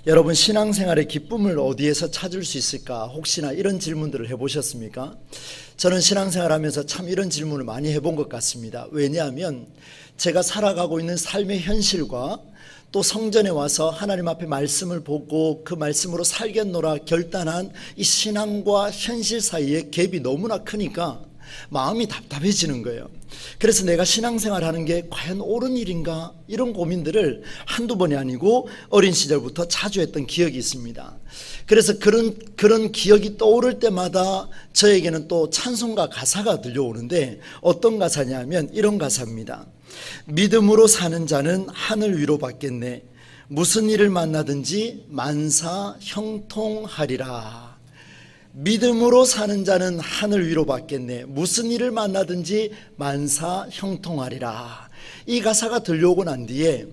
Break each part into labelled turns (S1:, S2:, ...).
S1: 여러분, 신앙생활의 기쁨을 어디에서 찾을 수 있을까? 혹시나 이런 질문들을 해보셨습니까? 저는 신앙생활 하면서 참 이런 질문을 많이 해본 것 같습니다. 왜냐하면 제가 살아가고 있는 삶의 현실과 또 성전에 와서 하나님 앞에 말씀을 보고 그 말씀으로 살겠노라 결단한 이 신앙과 현실 사이의 갭이 너무나 크니까 마음이 답답해지는 거예요. 그래서 내가 신앙생활 하는 게 과연 옳은 일인가? 이런 고민들을 한두 번이 아니고 어린 시절부터 자주 했던 기억이 있습니다. 그래서 그런 기억이 떠오를 때마다 저에게는 또 찬송가 가사가 들려오는데 어떤 가사냐면 이런 가사입니다. 믿음으로 사는 자는 하늘 위로 받겠네. 무슨 일을 만나든지 만사 형통하리라. 믿음으로 사는 자는 하늘 위로 받겠네. 무슨 일을 만나든지 만사 형통하리라. 이 가사가 들려오고 난 뒤에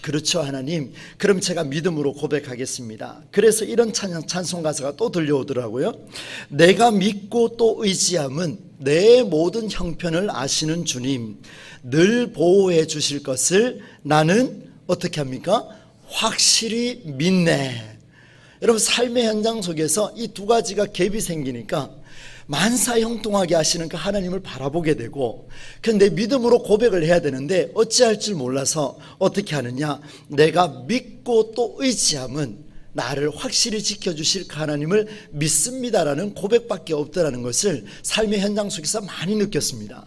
S1: 그렇죠 하나님, 그럼 제가 믿음으로 고백하겠습니다. 그래서 이런 찬송 가사가 또 들려오더라고요. 내가 믿고 또 의지함은 내 모든 형편을 아시는 주님, 늘 보호해 주실 것을 나는 어떻게 합니까? 확실히 믿네. 여러분, 삶의 현장 속에서 이 두 가지가 갭이 생기니까 만사형통하게 하시는 그 하나님을 바라보게 되고, 그런데 믿음으로 고백을 해야 되는데 어찌할 줄 몰라서 어떻게 하느냐, 내가 믿고 또 의지함은 나를 확실히 지켜주실 그 하나님을 믿습니다라는 고백밖에 없더라는 것을 삶의 현장 속에서 많이 느꼈습니다.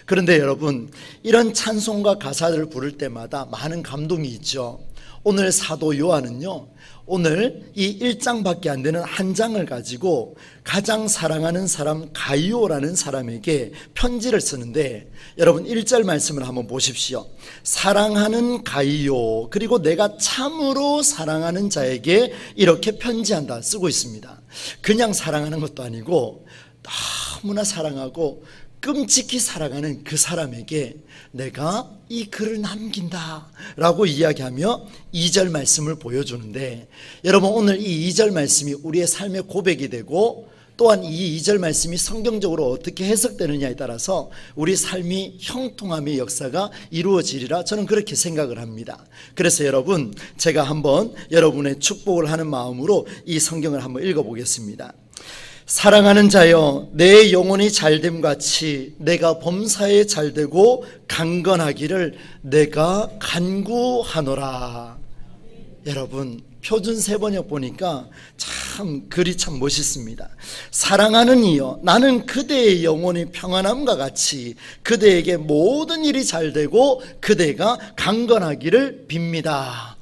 S1: 그런데 여러분, 이런 찬송과 가사를 부를 때마다 많은 감동이 있죠. 오늘 사도 요한은요, 오늘 이 1장밖에 안 되는 한 장을 가지고 가장 사랑하는 사람 가이오라는 사람에게 편지를 쓰는데, 여러분 1절 말씀을 한번 보십시오. 사랑하는 가이오, 그리고 내가 참으로 사랑하는 자에게 이렇게 편지한다 쓰고 있습니다. 그냥 사랑하는 것도 아니고 너무나 사랑하고 끔찍히 사랑하는 그 사람에게 내가 이 글을 남긴다 라고 이야기하며 2절 말씀을 보여주는데, 여러분 오늘 이 2절 말씀이 우리의 삶의 고백이 되고, 또한 이 2절 말씀이 성경적으로 어떻게 해석되느냐에 따라서 우리 삶이 형통함의 역사가 이루어지리라 저는 그렇게 생각을 합니다. 그래서 여러분, 제가 한번 여러분의 축복을 하는 마음으로 이 성경을 한번 읽어보겠습니다. 사랑하는 자여, 내 영혼이 잘됨같이 내가 범사에 잘되고 강건하기를 내가 간구하노라. 여러분, 표준 세번역 보니까 참 글이 참 멋있습니다. 사랑하는 이여, 나는 그대의 영혼이 평안함과 같이 그대에게 모든 일이 잘되고 그대가 강건하기를 빕니다.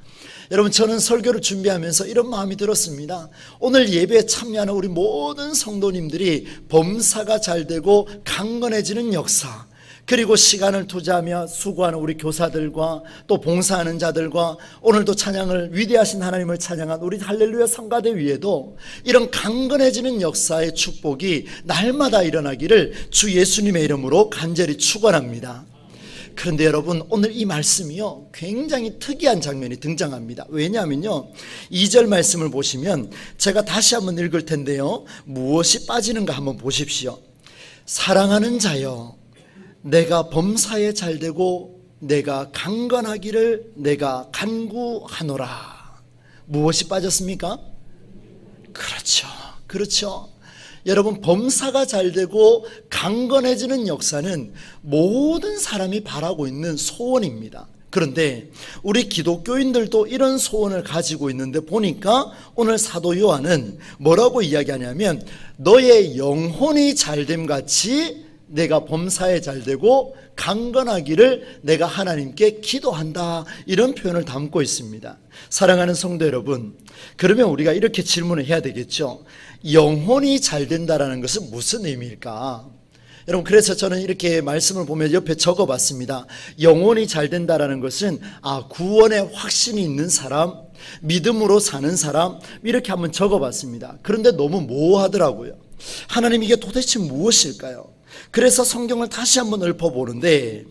S1: 여러분, 저는 설교를 준비하면서 이런 마음이 들었습니다. 오늘 예배에 참여하는 우리 모든 성도님들이 범사가 잘되고 강건해지는 역사, 그리고 시간을 투자하며 수고하는 우리 교사들과 또 봉사하는 자들과 오늘도 찬양을, 위대하신 하나님을 찬양한 우리 할렐루야 성가대 위에도 이런 강건해지는 역사의 축복이 날마다 일어나기를 주 예수님의 이름으로 간절히 축원합니다. 그런데 여러분, 오늘 이 말씀이요, 굉장히 특이한 장면이 등장합니다. 왜냐하면요, 2절 말씀을 보시면 제가 다시 한번 읽을 텐데요, 무엇이 빠지는가 한번 보십시오. 사랑하는 자여, 내가 범사에 잘되고 내가 강건하기를 내가 간구하노라. 무엇이 빠졌습니까? 그렇죠. 여러분, 범사가 잘되고 강건해지는 역사는 모든 사람이 바라고 있는 소원입니다. 그런데 우리 기독교인들도 이런 소원을 가지고 있는데 보니까 오늘 사도 요한은 뭐라고 이야기하냐면, 너의 영혼이 잘됨같이 내가 범사에 잘되고 강건하기를 내가 하나님께 기도한다, 이런 표현을 담고 있습니다. 사랑하는 성도 여러분, 그러면 우리가 이렇게 질문을 해야 되겠죠. 영혼이 잘 된다는 것은 무슨 의미일까? 여러분, 그래서 저는 이렇게 말씀을 보면 옆에 적어봤습니다. 영혼이 잘 된다는 것은 구원의 확신이 있는 사람, 믿음으로 사는 사람, 이렇게 한번 적어봤습니다. 그런데 너무 모호하더라고요. 하나님, 이게 도대체 무엇일까요? 그래서 성경을 다시 한번 읊어보는데,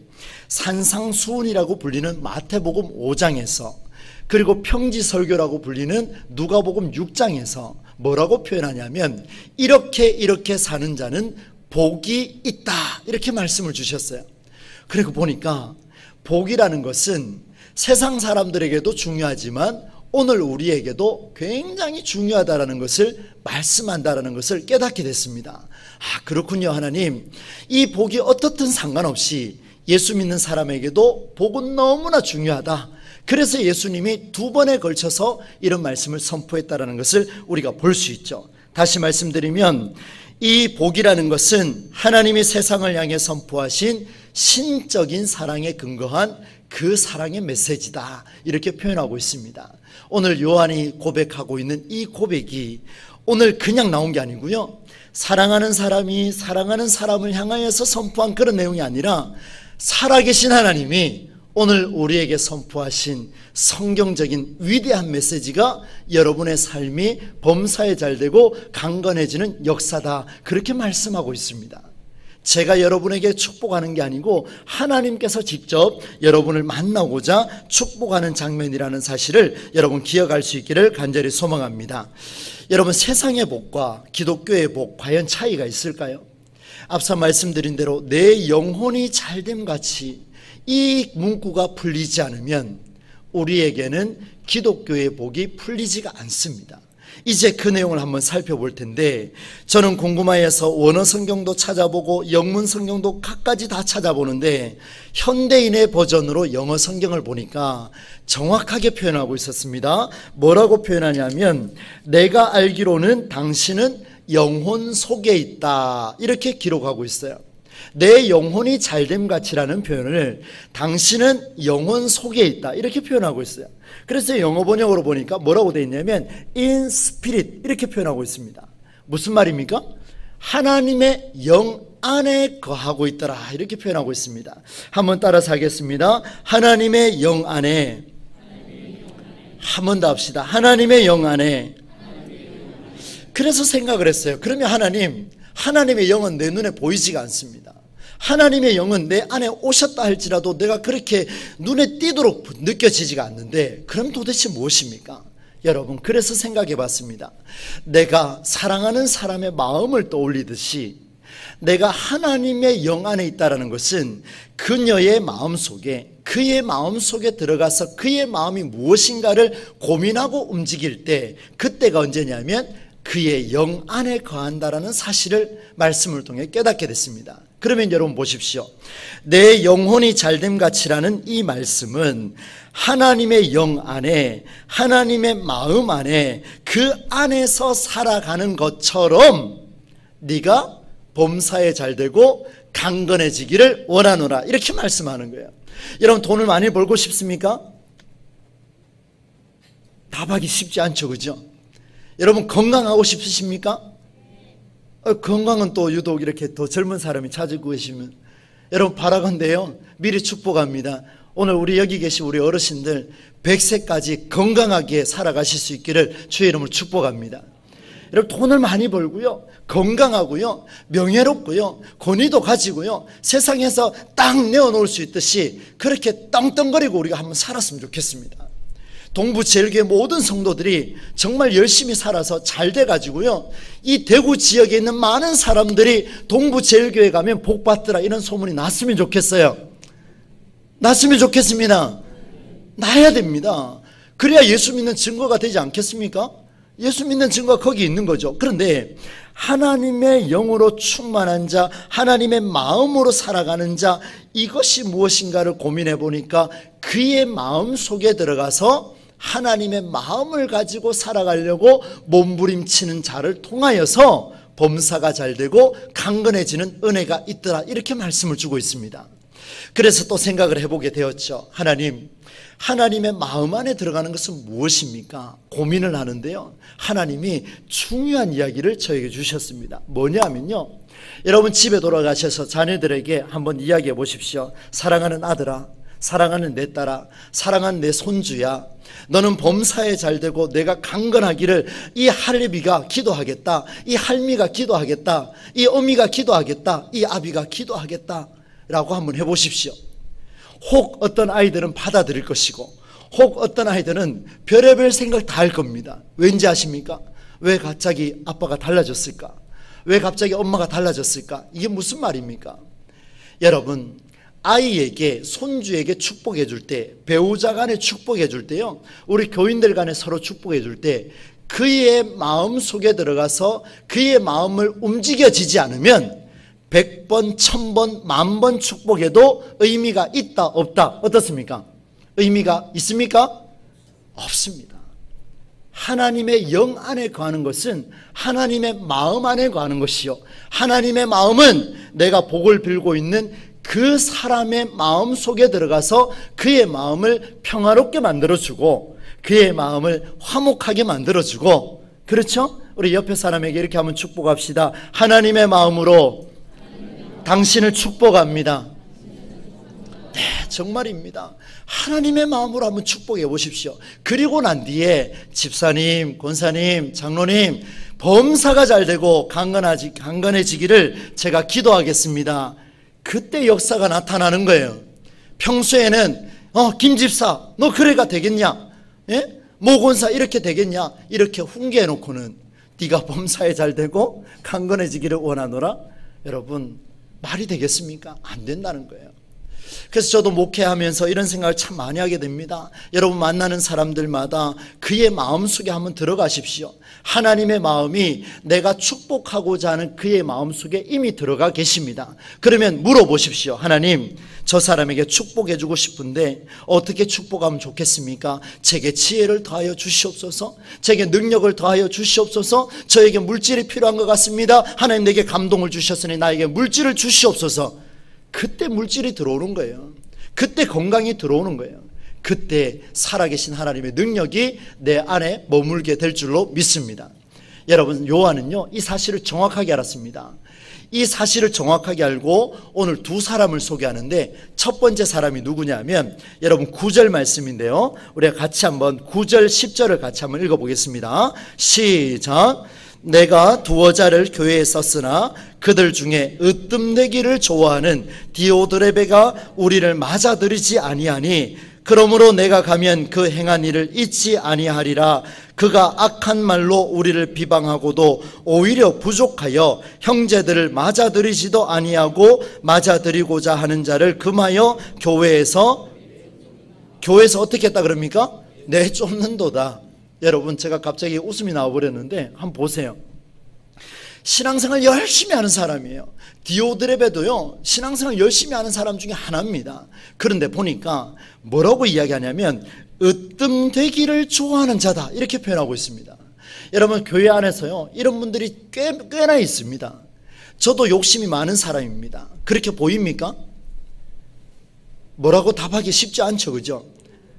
S1: 산상수훈이라고 불리는 마태복음 5장에서, 그리고 평지설교라고 불리는 누가복음 6장에서 뭐라고 표현하냐면, 이렇게 사는 자는 복이 있다, 이렇게 말씀을 주셨어요. 그리고 보니까 복이라는 것은 세상 사람들에게도 중요하지만 오늘 우리에게도 굉장히 중요하다는 것을 말씀한다는 것을 깨닫게 됐습니다. 그렇군요. 하나님, 이 복이 어떻든 상관없이 예수 믿는 사람에게도 복은 너무나 중요하다. 그래서 예수님이 2번에 걸쳐서 이런 말씀을 선포했다는 것을 우리가 볼 수 있죠. 다시 말씀드리면 이 복이라는 것은 하나님이 세상을 향해 선포하신 신적인 사랑에 근거한 그 사랑의 메시지다, 이렇게 표현하고 있습니다. 오늘 요한이 고백하고 있는 이 고백이 오늘 그냥 나온 게 아니고요, 사랑하는 사람이 사랑하는 사람을 향하여서 선포한 그런 내용이 아니라 살아계신 하나님이 오늘 우리에게 선포하신 성경적인 위대한 메시지가 여러분의 삶이 범사에 잘되고 강건해지는 역사다, 그렇게 말씀하고 있습니다. 제가 여러분에게 축복하는 게 아니고 하나님께서 직접 여러분을 만나고자 축복하는 장면이라는 사실을 여러분 기억할 수 있기를 간절히 소망합니다. 여러분, 세상의 복과 기독교의 복 과연 차이가 있을까요? 앞서 말씀드린 대로 내 영혼이 잘됨 같이 이 문구가 풀리지 않으면 우리에게는 기독교의 복이 풀리지가 않습니다. 이제 그 내용을 한번 살펴볼 텐데, 저는 궁금해서 원어 성경도 찾아보고 영문 성경도 각가지 다 찾아보는데 현대인의 버전으로 영어 성경을 보니까 정확하게 표현하고 있었습니다. 뭐라고 표현하냐면, 내가 알기로는 당신은 영혼 속에 있다, 이렇게 기록하고 있어요. 내 영혼이 잘됨 같이라는 표현을 당신은 영혼 속에 있다, 이렇게 표현하고 있어요. 그래서 영어 번역으로 보니까 뭐라고 되어 있냐면 in spirit, 이렇게 표현하고 있습니다. 무슨 말입니까? 하나님의 영 안에 거하고 있더라, 이렇게 표현하고 있습니다. 한번 따라서 하겠습니다. 하나님의 영 안에. 한 번 더 합시다. 하나님의 영 안에. 그래서 생각을 했어요. 그러면 하나님의 영은 내 눈에 보이지가 않습니다. 하나님의 영은 내 안에 오셨다 할지라도 내가 그렇게 눈에 띄도록 느껴지지가 않는데, 그럼 도대체 무엇입니까? 여러분, 그래서 생각해 봤습니다. 내가 사랑하는 사람의 마음을 떠올리듯이 내가 하나님의 영 안에 있다는 것은 그녀의 마음속에, 그의 마음속에 들어가서 그의 마음이 무엇인가를 고민하고 움직일 때, 그때가 언제냐면 그의 영 안에 거한다라는 사실을 말씀을 통해 깨닫게 됐습니다. 그러면 여러분 보십시오. 내 영혼이 잘됨 같이라는 이 말씀은 하나님의 영 안에, 하나님의 마음 안에, 그 안에서 살아가는 것처럼 네가 범사에 잘되고 강건해지기를 원하노라, 이렇게 말씀하는 거예요. 여러분, 돈을 많이 벌고 싶습니까? 답하기 쉽지 않죠, 그죠? 여러분, 건강하고 싶으십니까? 건강은 또 유독 이렇게 더 젊은 사람이 찾고 계시면 여러분, 바라건대요, 미리 축복합니다. 오늘 우리 여기 계신 우리 어르신들 100세까지 건강하게 살아가실 수 있기를 주의 이름으로 축복합니다. 여러분, 돈을 많이 벌고요, 건강하고요, 명예롭고요, 권위도 가지고요, 세상에서 딱 내어놓을 수 있듯이 그렇게 떵떵거리고 우리가 한번 살았으면 좋겠습니다. 동부제일교회 모든 성도들이 정말 열심히 살아서 잘 돼가지고요, 이 대구 지역에 있는 많은 사람들이 동부제일교회 가면 복 받더라, 이런 소문이 났으면 좋겠어요. 났으면 좋겠습니다. 나야 됩니다. 그래야 예수 믿는 증거가 되지 않겠습니까? 예수 믿는 증거가 거기 있는 거죠. 그런데 하나님의 영으로 충만한 자, 하나님의 마음으로 살아가는 자, 이것이 무엇인가를 고민해 보니까 그의 마음 속에 들어가서 하나님의 마음을 가지고 살아가려고 몸부림치는 자를 통하여서 범사가 잘되고 강건해지는 은혜가 있더라, 이렇게 말씀을 주고 있습니다. 그래서 또 생각을 해보게 되었죠. 하나님의 마음 안에 들어가는 것은 무엇입니까? 고민을 하는데요, 하나님이 중요한 이야기를 저에게 주셨습니다. 뭐냐면요, 여러분 집에 돌아가셔서 자녀들에게 한번 이야기해 보십시오. 사랑하는 아들아, 사랑하는 내 딸아, 사랑하는 내 손주야, 너는 범사에 잘되고 내가 강건하기를 이 할애비가 기도하겠다, 이 할미가 기도하겠다, 이 어미가 기도하겠다, 이 아비가 기도하겠다 라고 한번 해보십시오. 혹 어떤 아이들은 받아들일 것이고, 혹 어떤 아이들은 별의별 생각 다 할 겁니다. 왠지 아십니까? 왜 갑자기 아빠가 달라졌을까? 왜 갑자기 엄마가 달라졌을까? 이게 무슨 말입니까? 여러분, 아이에게, 손주에게 축복해 줄 때, 배우자 간에 축복해 줄 때요, 우리 교인들 간에 서로 축복해 줄 때 그의 마음 속에 들어가서 그의 마음을 움직여지지 않으면 100번, 1000번, 10,000번 축복해도 의미가 있다 없다? 어떻습니까? 의미가 있습니까? 없습니다. 하나님의 영 안에 거하는 것은 하나님의 마음 안에 거하는 것이요, 하나님의 마음은 내가 복을 빌고 있는 그 사람의 마음 속에 들어가서 그의 마음을 평화롭게 만들어주고 그의 마음을 화목하게 만들어주고, 그렇죠? 우리 옆에 사람에게 이렇게 한번 축복합시다. 하나님의 마음으로 당신을 축복합니다. 네, 정말입니다. 하나님의 마음으로 한번 축복해 보십시오. 그리고 난 뒤에 집사님, 권사님, 장로님, 범사가 잘 되고 강건해지기를 제가 기도하겠습니다. 그때 역사가 나타나는 거예요. 평소에는 김 집사 너 그래가 되겠냐, 예? 모 권사 이렇게 되겠냐, 이렇게 훈계해 놓고는 네가 범사에 잘 되고 강건해지기를 원하노라. 여러분, 말이 되겠습니까? 안 된다는 거예요. 그래서 저도 목회하면서 이런 생각을 참 많이 하게 됩니다. 여러분 만나는 사람들마다 그의 마음속에 한번 들어가십시오. 하나님의 마음이 내가 축복하고자 하는 그의 마음속에 이미 들어가 계십니다. 그러면 물어보십시오. 하나님, 저 사람에게 축복해 주고 싶은데 어떻게 축복하면 좋겠습니까? 제게 지혜를 더하여 주시옵소서, 제게 능력을 더하여 주시옵소서, 저에게 물질이 필요한 것 같습니다. 하나님, 내게 감동을 주셨으니 나에게 물질을 주시옵소서. 그때 물질이 들어오는 거예요. 그때 건강이 들어오는 거예요. 그때 살아계신 하나님의 능력이 내 안에 머물게 될 줄로 믿습니다. 여러분, 요한은요 이 사실을 정확하게 알았습니다. 이 사실을 정확하게 알고 오늘 두 사람을 소개하는데, 첫 번째 사람이 누구냐면 여러분 9절 말씀인데요, 우리가 같이 한번 9절 10절을 같이 한번 읽어보겠습니다. 시작. 내가 두어 자를 교회에 썼으나 그들 중에 으뜸되기를 좋아하는 디오드레베가 우리를 맞아들이지 아니하니, 그러므로 내가 가면 그 행한 일을 잊지 아니하리라. 그가 악한 말로 우리를 비방하고도 오히려 부족하여 형제들을 맞아들이지도 아니하고 맞아들이고자 하는 자를 금하여 교회에서 어떻게 했다 그럽니까? 내쫓는도다. 여러분, 제가 갑자기 웃음이 나와버렸는데 한번 보세요. 신앙생활 열심히 하는 사람이에요. 디오드레베도요 신앙생활 열심히 하는 사람 중에 하나입니다. 그런데 보니까 뭐라고 이야기하냐면 으뜸되기를 좋아하는 자다, 이렇게 표현하고 있습니다. 여러분, 교회 안에서요 이런 분들이 꽤나 있습니다. 저도 욕심이 많은 사람입니다. 그렇게 보입니까? 뭐라고 답하기 쉽지 않죠, 그죠?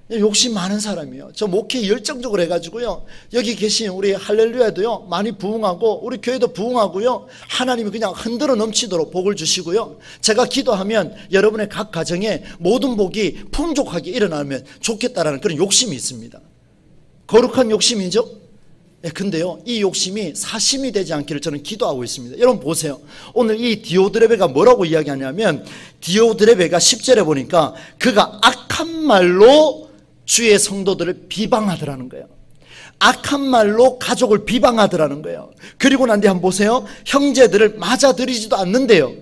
S1: 욕심 많은 사람이에요. 저 목회 열정적으로 해가지고요, 여기 계신 우리 할렐루야도요 많이 부흥하고 우리 교회도 부흥하고요, 하나님이 그냥 흔들어 넘치도록 복을 주시고요, 제가 기도하면 여러분의 각 가정에 모든 복이 풍족하게 일어나면 좋겠다라는 그런 욕심이 있습니다. 거룩한 욕심이죠. 근데요 이 욕심이 사심이 되지 않기를 저는 기도하고 있습니다. 여러분 보세요. 오늘 이 디오드레베가 뭐라고 이야기하냐면, 디오드레베가 10절에 보니까 그가 악한 말로 주의 성도들을 비방하더라는 거예요. 악한 말로 가족을 비방하더라는 거예요. 그리고 난 뒤에 한번 보세요. 형제들을 맞아들이지도 않는데요.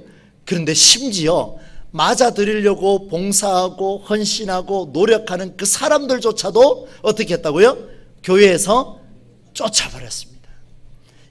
S1: 그런데 심지어 맞아들이려고 봉사하고 헌신하고 노력하는 그 사람들조차도 어떻게 했다고요? 교회에서 쫓아버렸습니다.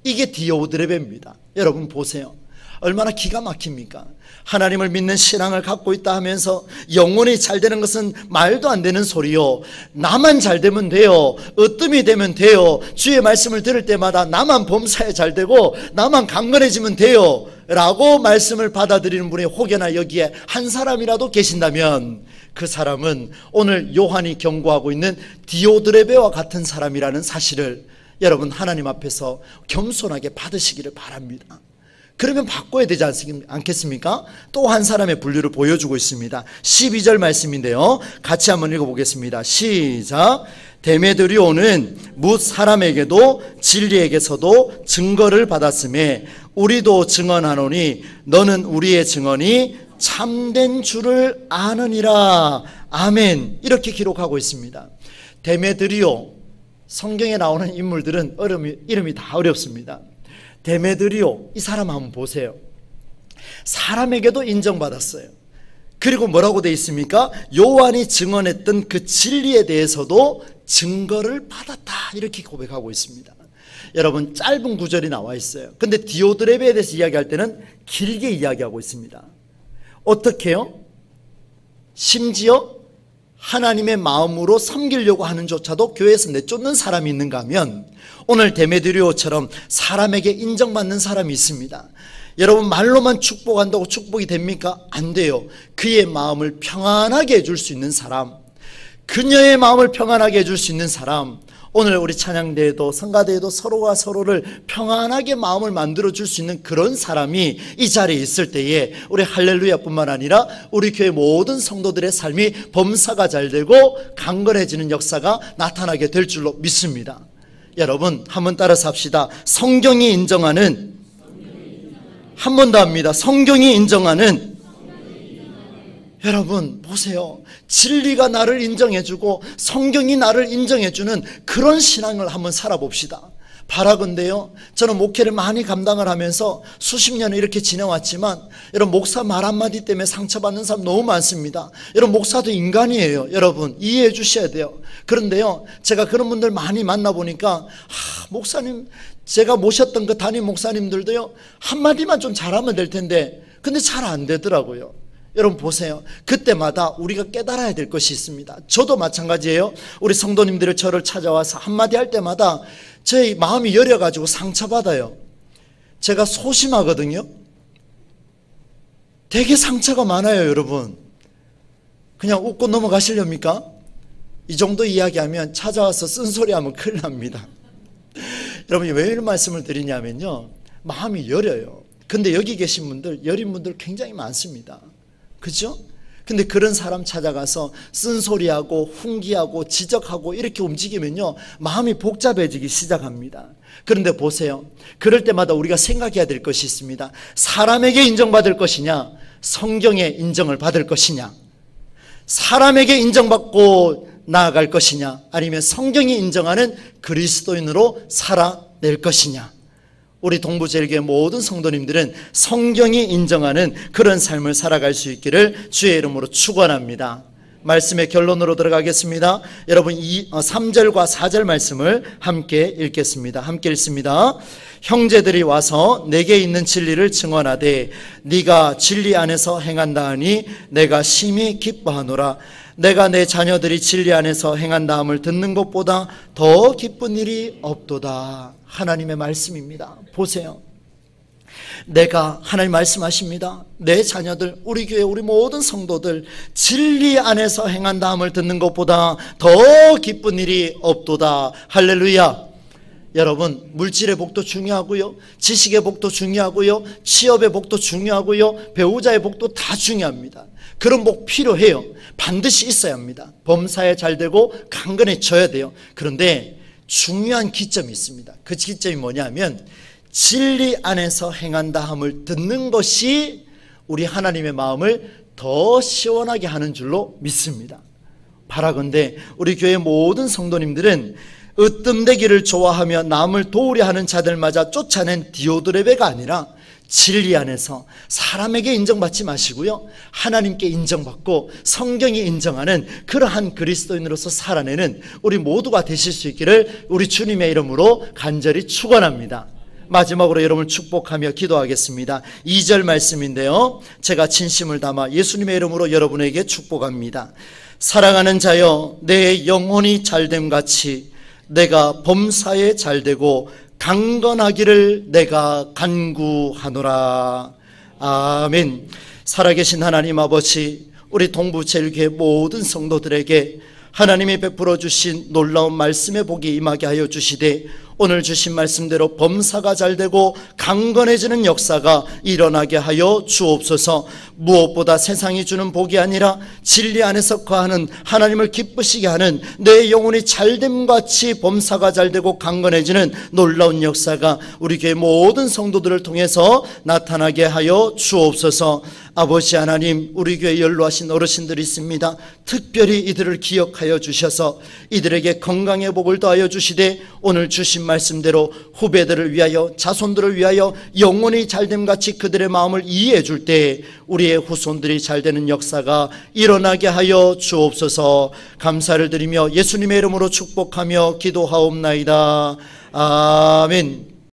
S1: 이게 디오드레베입니다. 여러분 보세요. 얼마나 기가 막힙니까? 하나님을 믿는 신앙을 갖고 있다 하면서 영혼이 잘 되는 것은 말도 안 되는 소리요, 나만 잘 되면 돼요, 으뜸이 되면 돼요, 주의 말씀을 들을 때마다 나만 범사에 잘 되고 나만 강건해지면 돼요 라고 말씀을 받아들이는 분이 혹여나 여기에 한 사람이라도 계신다면 그 사람은 오늘 요한이 경고하고 있는 디오드레베와 같은 사람이라는 사실을 여러분 하나님 앞에서 겸손하게 받으시기를 바랍니다. 그러면 바꿔야 되지 않겠습니까? 또 한 사람의 분류를 보여주고 있습니다. 12절 말씀인데요, 같이 한번 읽어보겠습니다. 시작. 데메드리오는 뭇 사람에게도 진리에게서도 증거를 받았음에 우리도 증언하노니 너는 우리의 증언이 참된 줄을 아느니라. 아멘. 이렇게 기록하고 있습니다. 데메드리오, 성경에 나오는 인물들은 이름이 다 어렵습니다. 데메드리오, 이 사람 한번 보세요. 사람에게도 인정받았어요. 그리고 뭐라고 되어 있습니까? 요한이 증언했던 그 진리에 대해서도 증거를 받았다, 이렇게 고백하고 있습니다. 여러분, 짧은 구절이 나와 있어요. 근데 디오드레베에 대해서 이야기할 때는 길게 이야기하고 있습니다. 어떻게요? 심지어 하나님의 마음으로 섬기려고 하는 조차도 교회에서 내쫓는 사람이 있는가 하면 오늘 데메드리오처럼 사람에게 인정받는 사람이 있습니다. 여러분, 말로만 축복한다고 축복이 됩니까? 안 돼요. 그의 마음을 평안하게 해줄 수 있는 사람, 그녀의 마음을 평안하게 해줄 수 있는 사람, 오늘 우리 찬양대회도 성가대회도 서로가 서로를 평안하게 마음을 만들어줄 수 있는 그런 사람이 이 자리에 있을 때에 우리 할렐루야뿐만 아니라 우리 교회 모든 성도들의 삶이 범사가 잘 되고 강건해지는 역사가 나타나게 될 줄로 믿습니다. 여러분, 한번 따라서 합시다. 성경이 인정하는, 한 번 더 합니다. 성경이 인정하는, 여러분 보세요. 진리가 나를 인정해주고 성경이 나를 인정해주는 그런 신앙을 한번 살아봅시다. 바라건대요, 저는 목회를 많이 감당을 하면서 수십 년을 이렇게 지내왔지만 여러분, 목사 말 한마디 때문에 상처받는 사람 너무 많습니다. 여러분, 목사도 인간이에요. 여러분 이해해 주셔야 돼요. 그런데요, 제가 그런 분들 많이 만나보니까 목사님, 제가 모셨던 그 담임 목사님들도요, 한마디만 좀 잘하면 될 텐데 근데 잘 안 되더라고요. 여러분 보세요. 그때마다 우리가 깨달아야 될 것이 있습니다. 저도 마찬가지예요. 우리 성도님들이 저를 찾아와서 한마디 할 때마다 제 마음이 여려가지고 상처받아요. 제가 소심하거든요. 되게 상처가 많아요. 여러분, 그냥 웃고 넘어가시렵니까? 이 정도 이야기하면 찾아와서 쓴소리하면 큰일 납니다. 여러분, 왜 이런 말씀을 드리냐면요, 마음이 여려요. 근데 여기 계신 분들, 여린 분들 굉장히 많습니다. 그죠? 근데 그런 사람 찾아가서 쓴소리하고 훈기하고 지적하고 이렇게 움직이면요, 마음이 복잡해지기 시작합니다. 그런데 보세요. 그럴 때마다 우리가 생각해야 될 것이 있습니다. 사람에게 인정받을 것이냐, 성경의 인정을 받을 것이냐, 사람에게 인정받고 나아갈 것이냐, 아니면 성경이 인정하는 그리스도인으로 살아낼 것이냐. 우리 동부제일교회 모든 성도님들은 성경이 인정하는 그런 삶을 살아갈 수 있기를 주의 이름으로 축원합니다. 말씀의 결론으로 들어가겠습니다. 여러분, 3절과 4절 말씀을 함께 읽겠습니다. 함께 읽습니다. 형제들이 와서 내게 있는 진리를 증언하되 네가 진리 안에서 행한다 하니 내가 심히 기뻐하노라. 내가 내 자녀들이 진리 안에서 행한다함을 듣는 것보다 더 기쁜 일이 없도다. 하나님의 말씀입니다. 보세요. 내가, 하나님 말씀하십니다. 내 자녀들, 우리 교회 우리 모든 성도들 진리 안에서 행한다함을 듣는 것보다 더 기쁜 일이 없도다. 할렐루야. 여러분, 물질의 복도 중요하고요, 지식의 복도 중요하고요, 취업의 복도 중요하고요, 배우자의 복도 다 중요합니다. 그런 복 필요해요. 반드시 있어야 합니다. 범사에 잘 되고 강건해져야 돼요. 그런데 중요한 기점이 있습니다. 그 기점이 뭐냐면 진리 안에서 행한다함을 듣는 것이 우리 하나님의 마음을 더 시원하게 하는 줄로 믿습니다. 바라건대 우리 교회 모든 성도님들은 으뜸되기를 좋아하며 남을 도우려 하는 자들마저 쫓아낸 디오드레베가 아니라 진리 안에서 사람에게 인정받지 마시고요, 하나님께 인정받고 성경이 인정하는 그러한 그리스도인으로서 살아내는 우리 모두가 되실 수 있기를 우리 주님의 이름으로 간절히 축원합니다. 마지막으로 여러분을 축복하며 기도하겠습니다. 2절 말씀인데요, 제가 진심을 담아 예수님의 이름으로 여러분에게 축복합니다. 사랑하는 자여, 내 영혼이 잘됨같이 내가 범사에 잘되고 강건하기를 내가 간구하노라. 아멘. 살아계신 하나님 아버지, 우리 동부제일교회 모든 성도들에게 하나님이 베풀어 주신 놀라운 말씀의 복이 임하게 하여 주시되 오늘 주신 말씀대로 범사가 잘되고 강건해지는 역사가 일어나게 하여 주옵소서. 무엇보다 세상이 주는 복이 아니라 진리 안에서 거하는 하나님을 기쁘시게 하는 내 영혼이 잘됨같이 범사가 잘되고 강건해지는 놀라운 역사가 우리 교회 모든 성도들을 통해서 나타나게 하여 주옵소서. 아버지 하나님, 우리 교회 연로하신 어르신들이 있습니다. 특별히 이들을 기억하여 주셔서 이들에게 건강의 복을 더하여 주시되 오늘 주신 말씀대로 후배들을 위하여 자손들을 위하여 영원히 잘됨같이 그들의 마음을 이해해 줄 때 우리의 후손들이 잘되는 역사가 일어나게 하여 주옵소서. 감사를 드리며 예수님의 이름으로 축복하며 기도하옵나이다. 아멘.